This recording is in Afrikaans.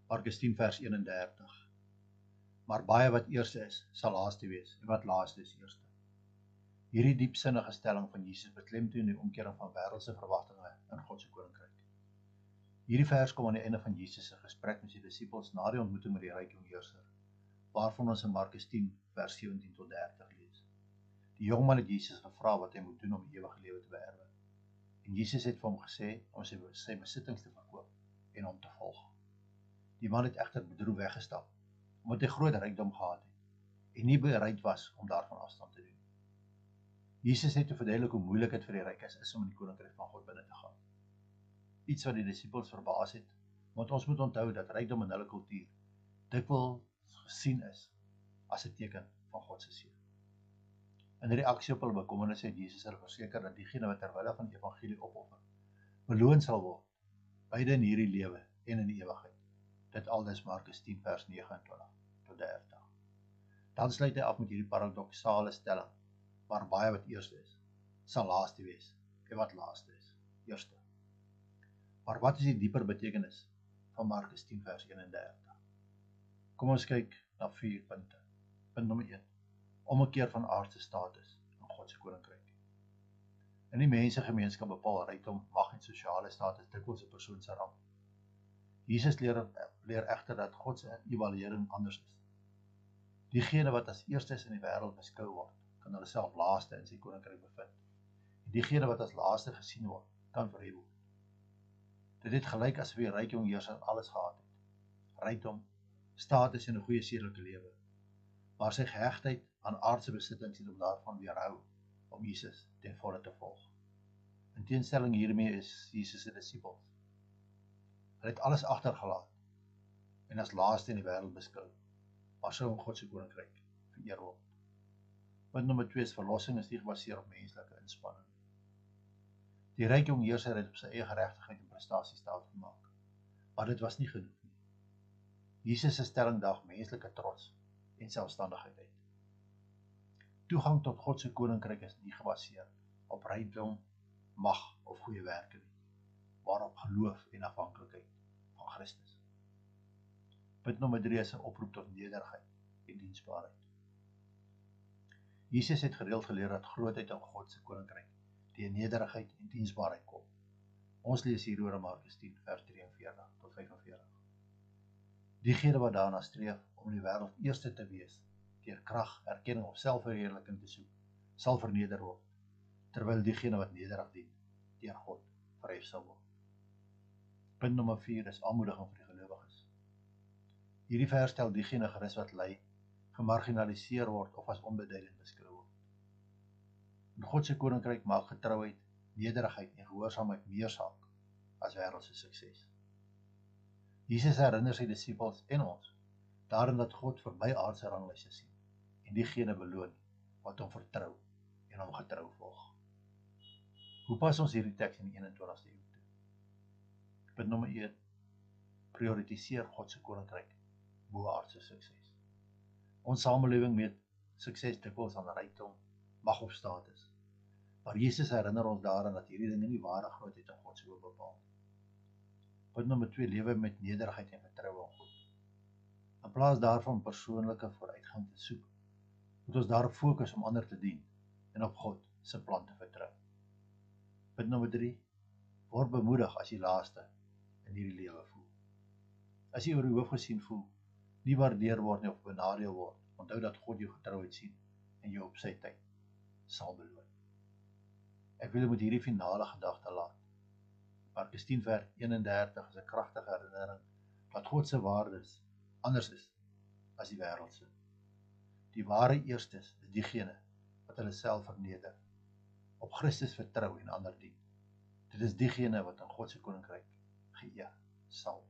Markus 10 vers 31. Maar baie wat eerste is, sal laaste wees, en wat laaste is eerste. Hierdie diepsinnige stelling van Jesus beklemtoon die omkering van wêreldse verwagtinge in God se koninkryk. Hierdie vers kom aan die einde van Jesus se gesprek met sy disippels na die ontmoeting met die ryk jong heerser, waarvan ons in Markus 10 vers 17 tot 30 lees. Die jongman het Jesus gevra wat hy moet doen om die ewige lewe te beerwe. En Jesus het vir hom gesê om sy besittings te verkoop en hom te volg. Die man het egter bedroef weggestap, omdat hy groot rykdom gehad het en nie bereid was om daarvan afstand te doen. Jesus het te verduidelik hoe moeilik dit vir die rykes is om in die koninkryk van God binne te gaan. Iets wat die disippels verbaas het, want ons moet onthou dat rykdom in hulle kultuur dikwels gesien is as 'n teken van God se seën. In reaksie op hulle bekommernis het Jesus hulle verseker dat diegene wat ter wille van die evangelie opoffer, beloon sal word, beide in hierdie lewe en in die ewigheid. Dit aldus Markus 10 vers 29 tot 30. Dan sluit hy af met hierdie paradoksale stelling, maar baie wat eerste is, sal laaste wees, en wat laaste is, eerste. Maar wat is die dieper betekenis van Markus 10 vers 31? Kom ons kyk na 4 punte. Punt nommer 1. Ommekeer van aardse status in God se koninkryk. In die mensegemeenskap bepaal rykdom, mag en sosiale status dikwels 'n persoon se rang. Jesus leer egter dat God se evaluering anders is. Diegene wat as eerstes in die wêreld beskou word, kan hulle self laaste in sy koninkryk bevind. En diegene wat as laaste gesien word, kan verhef word. Dit het gelyk asof die ryk jong heerser alles gehad het. Rykdom, status en 'n goeie sedelike lewe. Maar sy gehegtheid aan aardse besittings het hom daarvan weerhou om Jesus ten volle te volg. In teenstelling hiermee is Jesus se disippels. Hulle het alles agtergelaat en as laaste in die wêreld beskou, maar sou in God se koninkryk vereer word. Punt nommer 2 is verlossing is nie gebaseer op menslike inspanning. Die ryk jong heerser het op sy eie geregtigheid en prestasies staat gemaak, maar dit was nie genoeg nie. Jesus se stelling daag menslike trots en selfstandigheid uit. Toegang tot God se koninkryk is nie gebaseer op rykdom, mag of goeie werke nie, maar op geloof en afhanklikheid van Christus. Punt nommer 3 is 'n oproep tot nederigheid en diensbaarheid. Jesus het gereeld geleer dat grootheid in God se koninkryk deur nederigheid en diensbaarheid kom. Ons lees hieroor in Markus 10 vers 43 tot 45. Diegene wat daarna streef om in die wêreld eerste te wees, deur krag, erkenning of selfverheerliking te soek, sal verneder word, terwyl diegene wat nederig dien, deur God verhef sal word. Punt nommer 4 is aanmoediging vir die gelowiges. Hierdie vers stel diegene gerus wat ly, gemarginaliseer word of as onbeduidend beskou word. In God se koninkryk maak getrouheid, nederigheid en gehoorsaamheid meer saak as wêreldse sukses. Jesus herinner sy disippels en ons daarin dat God verby aardse ranglyste sien en diegene beloon wat hom vertrou en hom getrou volg. Hoe pas ons hierdie teks in die 21ste eeu toe? Punt nommer 1. Prioritiseer God se koninkryk bo aardse sukses. Ons samelewing meet sukses dikwels aan rykdom, mag of status. Maar Jesus herinner ons daaraan dat hierdie dinge nie ware grootheid in God se oë bepaal. Punt nommer 2, lewe met nederigheid en vertroue in God. In plaas daarvan persoonlike vooruitgang te soek, moet ons daarop fokus om ander te dien en op God se plan te vertrou. Punt nommer 3, word bemoedig as jy laaste in hierdie lewe voel. As jy oor die hoof gesien voel, nie waardeer word nie of benadeel word, onthou dat God jou getrouheid sien en jou op sy tyd sal beloon. Ek wil met hierdie finale gedagte laat. Markus 10 vers 31 is 'n kragtige herinnering dat God se waardes anders is as die wêreldse. Die ware eerstes is diegene wat hulle self verneder, op Christus vertrou en ander dien. Dit is diegene wat in God se koninkryk geëer sal